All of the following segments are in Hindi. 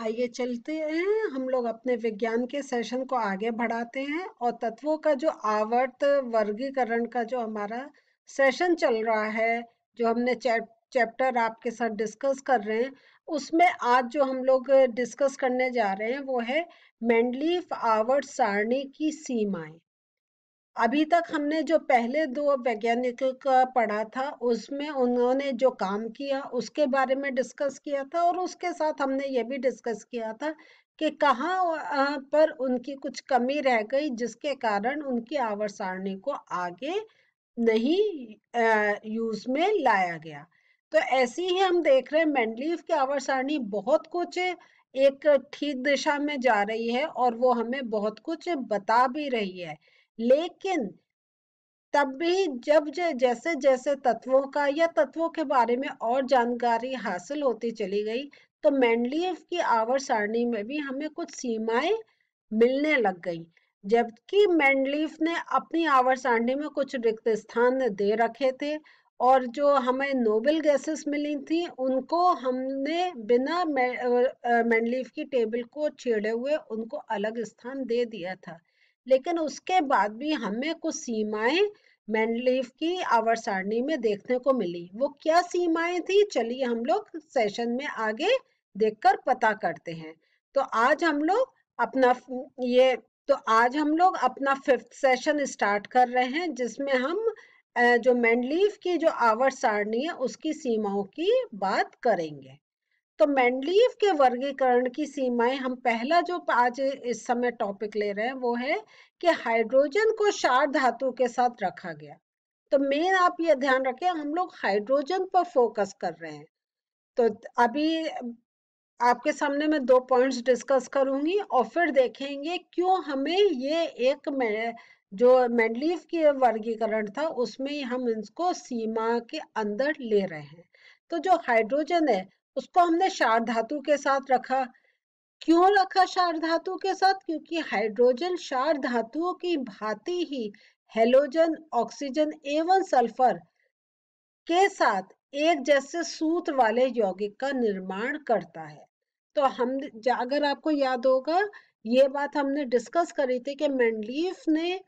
आइए चलते हैं, हम लोग अपने विज्ञान के सेशन को आगे बढ़ाते हैं और तत्वों का जो आवर्त वर्गीकरण का जो हमारा सेशन चल रहा है, जो हमने चैप्टर आपके साथ डिस्कस कर रहे हैं, उसमें आज जो हम लोग डिस्कस करने जा रहे हैं वो है मेंडलीफ आवर्त सारणी की सीमाएं। अभी तक हमने जो पहले दो वैज्ञानिकों का पढ़ा था उसमें उन्होंने जो काम किया उसके बारे में डिस्कस किया था, और उसके साथ हमने ये भी डिस्कस किया था कि कहाँ पर उनकी कुछ कमी रह गई जिसके कारण उनकी आवर्त सारणी को आगे नहीं यूज में लाया गया। तो ऐसे ही हम देख रहे हैं मेंडलीफ की आवर्त सारणी बहुत कुछ एक ठीक दिशा में जा रही है और वो हमें बहुत कुछ बता भी रही है। लेकिन तब भी जब जैसे जैसे तत्वों का या तत्वों के बारे में और जानकारी हासिल होती चली गई, तो मेंडलीफ की आवर्त सारणी में भी हमें कुछ सीमाएं मिलने लग गई। जबकि मेंडलीफ ने अपनी आवर्त सारणी में कुछ रिक्त स्थान दे रखे थे, और जो हमें नोबेल गैसेस मिली थी उनको हमने बिना मेंडलीफ की टेबल को छेड़े हुए उनको अलग स्थान दे दिया था। लेकिन उसके बाद भी हमें कुछ सीमाएं मेंडलीफ की आवर्त सारणी में देखने को मिली। वो क्या सीमाएं थी, चलिए हम लोग सेशन में आगे देखकर पता करते हैं। तो आज हम लोग अपना ये तो आज हम लोग अपना 5th सेशन स्टार्ट कर रहे हैं, जिसमें हम जो मेंडलीफ की जो आवर्त सारणी है उसकी सीमाओं की बात करेंगे। तो मेंडलीफ के वर्गीकरण की सीमाएं, हम पहला जो आज इस समय टॉपिक ले रहे हैं वो है कि हाइड्रोजन को क्षार धातु के साथ रखा गया। तो मेन आप ये ध्यान रखें, हम लोग हाइड्रोजन पर फोकस कर रहे हैं। तो अभी आपके सामने मैं 2 पॉइंट्स डिस्कस करूंगी और फिर देखेंगे क्यों हमें ये एक जो मेंडलीफ की वर्गीकरण था उसमें हम इसको सीमा के अंदर ले रहे हैं। तो जो हाइड्रोजन है उसको हमने क्षार धातु के साथ रखा। क्यों रखा क्षार धातु के साथ? क्योंकि हाइड्रोजन क्षार धातुओं की भांति ही हेलोजन, ऑक्सीजन एवं सल्फर के साथ एक जैसे सूत्र वाले यौगिक का निर्माण करता है। तो हम अगर आपको याद होगा, ये बात हमने डिस्कस करी थी कि मेंडलीफ ने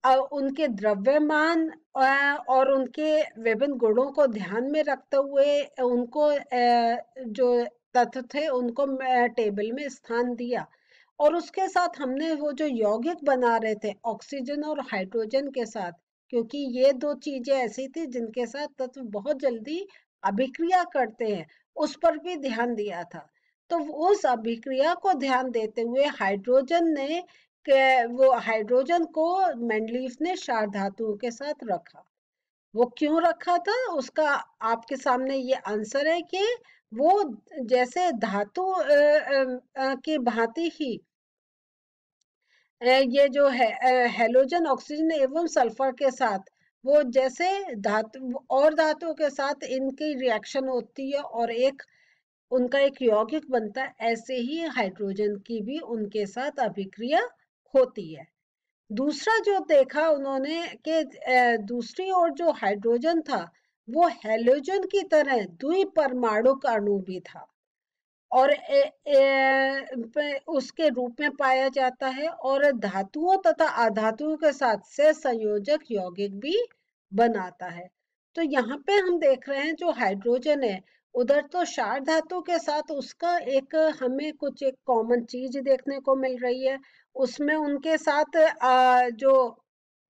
उनके द्रव्यमान और उनके विभिन्न गुणों को ध्यान में रखते हुए उनको जो तत्व थे उनको टेबल में स्थान दिया। और उसके साथ हमने वो जो यौगिक बना रहे थे ऑक्सीजन और हाइड्रोजन के साथ, क्योंकि ये दो चीजें ऐसी थी जिनके साथ तत्व बहुत जल्दी अभिक्रिया करते हैं, उस पर भी ध्यान दिया था। तो उस अभिक्रिया को ध्यान देते हुए हाइड्रोजन ने वो हाइड्रोजन को मेंडलीफ ने क्षार धातुओं के साथ रखा। वो क्यों रखा था उसका आपके सामने ये आंसर है कि वो जैसे धातु की भांति ही ये जो है हेलोजन, ऑक्सीजन एवं सल्फर के साथ वो जैसे धातु और धातुओं के साथ इनकी रिएक्शन होती है और एक उनका एक यौगिक बनता है, ऐसे ही हाइड्रोजन की भी उनके साथ अभिक्रिया होती है। दूसरा जो देखा उन्होंने कि दूसरी ओर जो हाइड्रोजन था वो हेलोजन की तरह द्विपरमाणुक अणु भी था और उसके रूप में पाया जाता है, और धातुओं तथा अधातुओं के साथ से संयोजक यौगिक भी बनाता है। तो यहाँ पे हम देख रहे हैं जो हाइड्रोजन है उधर तो क्षार धातु के साथ उसका एक हमें कुछ एक कॉमन चीज देखने को मिल रही है। उसमें उनके साथ जो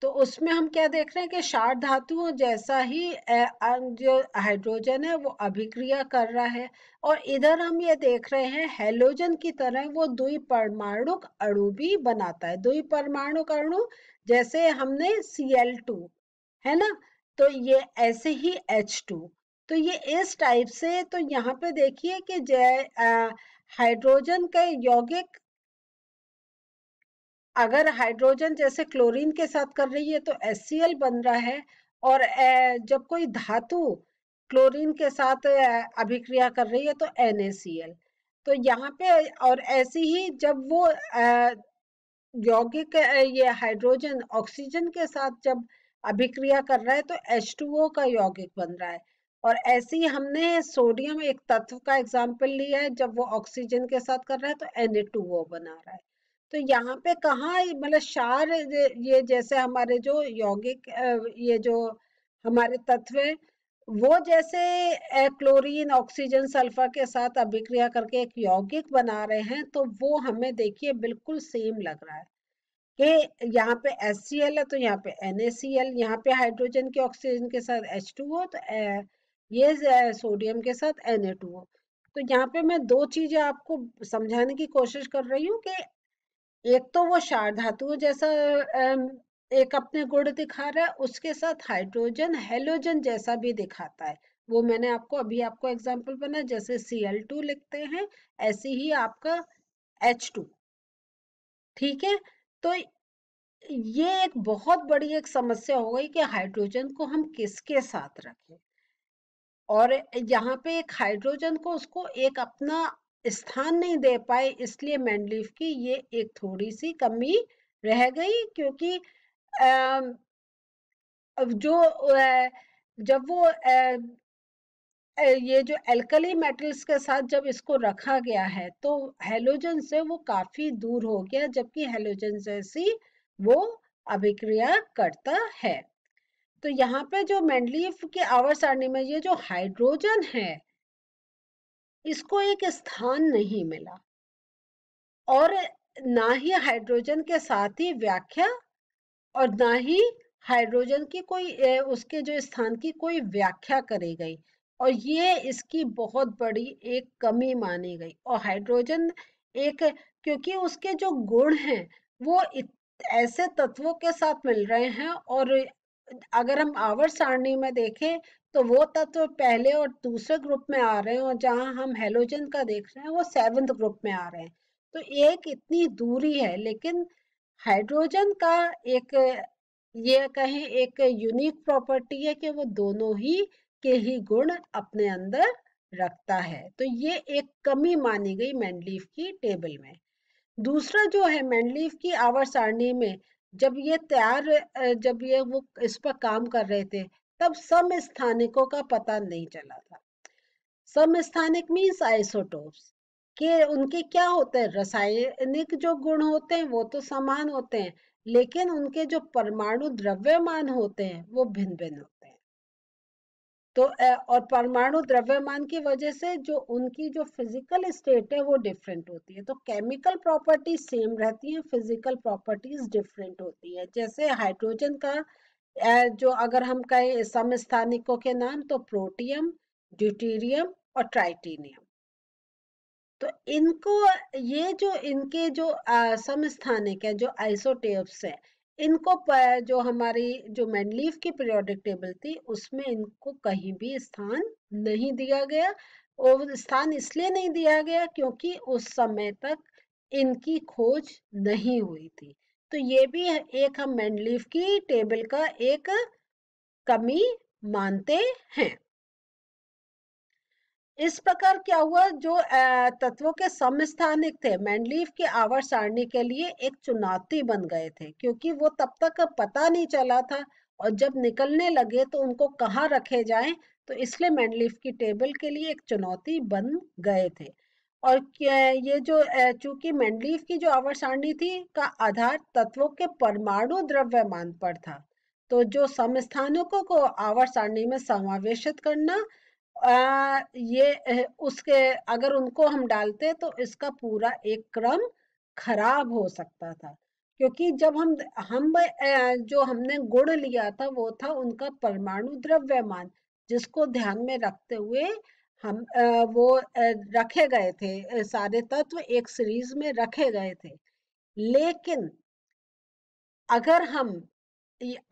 तो उसमें हम क्या देख रहे हैं कि क्षार धातुओं जैसा ही जो हाइड्रोजन है वो अभिक्रिया कर रहा है, और इधर हम ये देख रहे हैं हेलोजन की तरह वो द्विपरमाणुक अणु भी बनाता है। द्विपरमाणुक अणु जैसे हमने Cl2 है ना, तो ये ऐसे ही H2। तो ये इस टाइप से, तो यहाँ पे देखिए कि हाइड्रोजन का यौगिक अगर हाइड्रोजन जैसे क्लोरीन के साथ कर रही है तो HCl बन रहा है, और जब कोई धातु क्लोरीन के साथ अभिक्रिया कर रही है तो NaCl। तो यहाँ पे और ऐसी ही जब वो यौगिक ये हाइड्रोजन ऑक्सीजन के साथ जब अभिक्रिया कर रहा है तो H2O का यौगिक बन रहा है, और ऐसे ही हमने सोडियम एक तत्व का एग्जाम्पल लिया है, जब वो ऑक्सीजन के साथ कर रहा है तो Na2O बना रहा है। तो यहाँ पे कहाँ मतलब क्षार, ये जैसे हमारे जो यौगिक ये जो हमारे तत्व है, वो जैसे क्लोरीन ऑक्सीजन सल्फर के साथ अभिक्रिया करके एक यौगिक बना रहे हैं, तो वो हमें देखिए बिल्कुल सेम लग रहा है कि यहाँ पे HCl है तो यहाँ पे NaCl, यहाँ पे हाइड्रोजन के ऑक्सीजन के साथ H2O, तो ये सोडियम के साथ Na2O। तो यहाँ पे मैं दो चीजें आपको समझाने की कोशिश कर रही हूँ कि एक तो वो क्षार धातुओं जैसा एक अपने गुण दिखा रहा है, उसके साथ हाइड्रोजन हेलोजन जैसा भी दिखाता है। वो मैंने आपको एग्जांपल बना, जैसे Cl2 लिखते हैं, ऐसे ही आपका H2। ठीक है। तो ये एक बहुत बड़ी एक समस्या हो गई कि हाइड्रोजन को हम किसके साथ रखें, और यहाँ पे एक हाइड्रोजन को उसको एक अपना स्थान नहीं दे पाए, इसलिए मेंडलीव की ये एक थोड़ी सी कमी रह गई। क्योंकि अम, अब जो जब वो ये जो एल्कली मेटल्स के साथ जब इसको रखा गया है, तो हेलोजन से वो काफी दूर हो गया, जबकि हेलोजन जैसी वो अभिक्रिया करता है। तो यहाँ पे जो मेंडलीव की आवर्त सारणी में ये जो हाइड्रोजन है, इसको एक स्थान नहीं मिला, और ना ही हाइड्रोजन के साथ ही व्याख्या, और ना ही हाइड्रोजन की कोई उसके जो स्थान की कोई व्याख्या करी गई, और ये इसकी बहुत बड़ी एक कमी मानी गई। और हाइड्रोजन एक, क्योंकि उसके जो गुण हैं वो ऐसे तत्वों के साथ मिल रहे हैं, और अगर हम आवर्त सारणी में देखें तो वो तत्व पहले और दूसरे ग्रुप में आ रहे हैं, और जहां हम हेलोजन का देख रहे हैं वो 7th ग्रुप में आ रहे हैं। तो एक इतनी दूरी है, लेकिन हाइड्रोजन का एक, ये कहें एक यूनिक प्रॉपर्टी है कि वो दोनों ही के ही गुण अपने अंदर रखता है। तो ये एक कमी मानी गई मेंडलीव की टेबल में। दूसरा जो है, मेंडलीव की आवर्त सारणी में जब ये जब ये वो इस पर काम कर रहे थे, तब समस्थानिकों का पता नहीं चला था। समस्थानिक मीन्स आइसोटोप्स, कि उनके क्या होते हैं, रासायनिक जो गुण होते हैं वो तो समान होते हैं, लेकिन उनके जो परमाणु द्रव्यमान होते हैं वो भिन्न भिन्न होते हैं। तो और परमाणु द्रव्यमान की वजह से जो उनकी जो फिजिकल स्टेट है वो डिफरेंट होती है। तो केमिकल प्रॉपर्टीज सेम रहती हैं, फिजिकल प्रॉपर्टीज डिफरेंट होती है। जैसे हाइड्रोजन का जो अगर हम कहें समस्थानिकों के नाम, तो प्रोटियम, ड्यूटेरियम और ट्राइटेनियम। तो इनको, ये जो इनके जो समस्थानिक है, जो आइसोटोप्स है, इनको जो हमारी जो मेंडलीव की पीरियोडिक टेबल थी उसमें इनको कहीं भी स्थान नहीं दिया गया। और स्थान इसलिए नहीं दिया गया क्योंकि उस समय तक इनकी खोज नहीं हुई थी। तो ये भी एक हम मेंडलीव की टेबल का एक कमी मानते हैं। इस प्रकार क्या हुआ, जो तत्वों के समस्थानिक थे मेंडलीव की आवर्त सारणी के लिए एक चुनौती बन गए थे, क्योंकि वो तब तक पता नहीं चला था, और जब निकलने लगे तो उनको कहाँ रखे जाएं, तो इसलिए मेंडलीव की टेबल के लिए एक चुनौती बन गए थे। और ये जो चूंकि मेंडलीव की जो आवर्त सारणी थी का आधार तत्वों के परमाणु द्रव्यमान पर था, तो जो समस्थानिकों को आवर्त सारणी में समावेशित करना, उसके अगर उनको हम डालते तो इसका पूरा एक क्रम खराब हो सकता था। क्योंकि जब हम जो हमने गुण लिया था वो था उनका परमाणु द्रव्यमान, जिसको ध्यान में रखते हुए हम वो रखे गए थे, सारे तत्व एक सीरीज में रखे गए थे। लेकिन अगर हम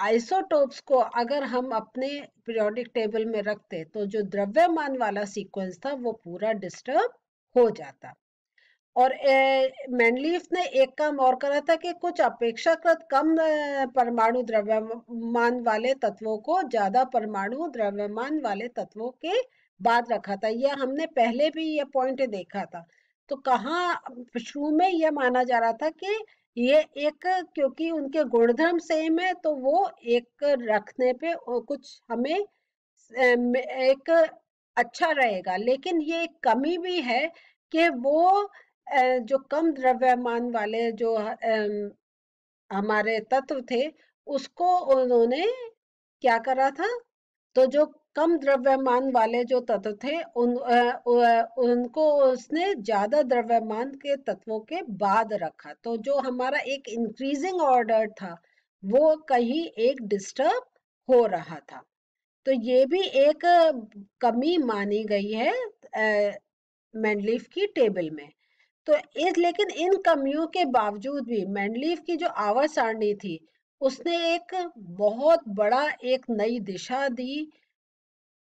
आइसोटोप्स को अगर हम अपने पीरियोडिक टेबल में रखते, तो जो द्रव्यमान वाला सीक्वेंस था वो पूरा डिस्टर्ब हो जाता। और मेंडलीव ने एक काम और करा था कि कुछ अपेक्षाकृत कम परमाणु द्रव्यमान वाले तत्वों को ज्यादा परमाणु द्रव्यमान वाले तत्वों के बाद रखा था। यह हमने पहले भी यह पॉइंट देखा था। तो कहाँ शुरू में यह माना जा रहा था कि ये एक, क्योंकि उनके गुणधर्म सेम है तो वो एक रखने पे कुछ हमें एक अच्छा रहेगा, लेकिन ये एक कमी भी है कि वो जो कम द्रव्यमान वाले जो हमारे तत्व थे, उसको उन्होंने क्या करा था, तो जो कम द्रव्यमान वाले जो तत्व थे उनको उसने ज्यादा द्रव्यमान के तत्वों के बाद रखा, तो जो हमारा एक इंक्रीजिंग ऑर्डर था वो कहीं एक डिस्टर्ब हो रहा था। तो ये भी एक कमी मानी गई है मैंडलीफ की टेबल में। तो इस लेकिन इन कमियों के बावजूद भी मैंडलीफ की जो आवर्त सारणी थी, उसने एक बहुत बड़ा एक नई दिशा दी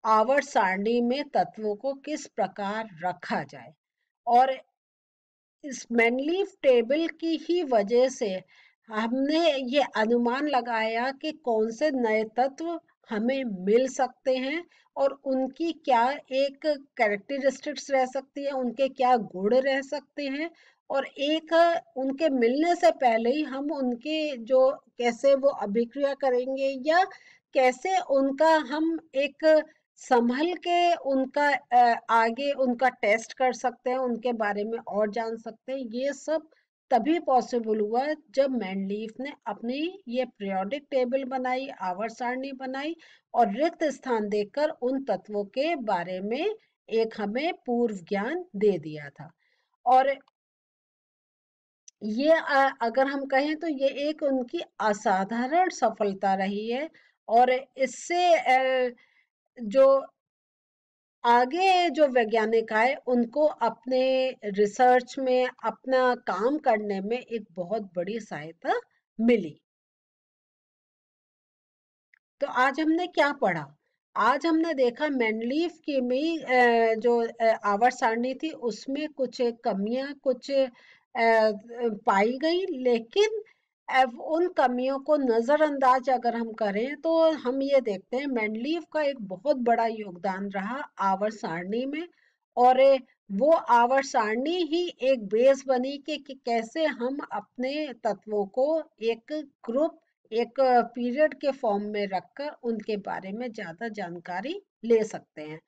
आवर्त सारणी में तत्वों को किस प्रकार रखा जाए। और इस मैनलीफ टेबल की ही वजह से हमने ये अनुमान लगाया कि कौन से नए तत्व हमें मिल सकते हैं और उनकी क्या एक कैरेक्टरिस्टिक्स रह सकती है, उनके क्या गुण रह सकते हैं। और एक उनके मिलने से पहले ही हम उनके जो कैसे वो अभिक्रिया करेंगे या कैसे उनका हम एक संभल के उनका आगे उनका टेस्ट कर सकते हैं, उनके बारे में और जान सकते हैं। ये सब तभी पॉसिबल हुआ जब मैंडलीफ ने अपनी ये पीरियोडिक टेबल बनाई, आवर्त सारणी बनाई और रिक्त स्थान देकर उन तत्वों के बारे में एक हमें पूर्व ज्ञान दे दिया था। और ये अगर हम कहें तो ये एक उनकी असाधारण सफलता रही है। और इससे जो आगे जो वैज्ञानिक आए उनको अपने रिसर्च में अपना काम करने में एक बहुत बड़ी सहायता मिली। तो आज हमने क्या पढ़ा? आज हमने देखा मेंडलीफ की में जो आवर्त सारणी थी उसमें कुछ कमियां कुछ पाई गई, लेकिन उन कमियों को नजरअंदाज अगर हम करें तो हम ये देखते हैं मेंडलीफ का एक बहुत बड़ा योगदान रहा आवर्त सारणी में। और वो आवर्त सारणी ही एक बेस बनी कि कैसे हम अपने तत्वों को एक ग्रुप एक पीरियड के फॉर्म में रखकर उनके बारे में ज्यादा जानकारी ले सकते हैं।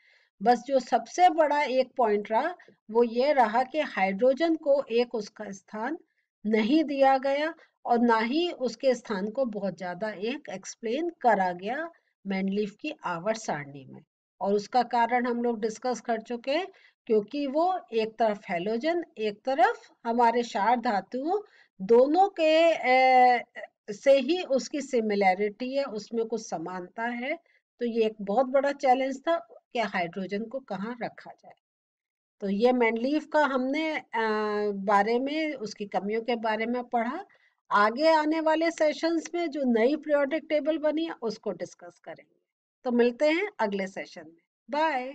बस जो सबसे बड़ा एक पॉइंट रहा वो ये रहा कि हाइड्रोजन को एक उसका स्थान नहीं दिया गया और ना ही उसके स्थान को बहुत ज्यादा एक एक्सप्लेन करा गया मैंडलीफ की आवर्त सारणी में। और उसका कारण हम लोग डिस्कस कर चुके हैं, क्योंकि वो एक तरफ हैलोजन एक तरफ हमारे क्षार धातुओं दोनों के से ही उसकी सिमिलैरिटी है, उसमें कुछ समानता है। तो ये एक बहुत बड़ा चैलेंज था कि हाइड्रोजन को कहाँ रखा जाए। तो ये मैंडलीफ का हमने बारे में उसकी कमियों के बारे में पढ़ा। आगे आने वाले सेशंस में जो नई पीरियोडिक टेबल बनी है उसको डिस्कस करेंगे। तो मिलते हैं अगले सेशन में। बाय।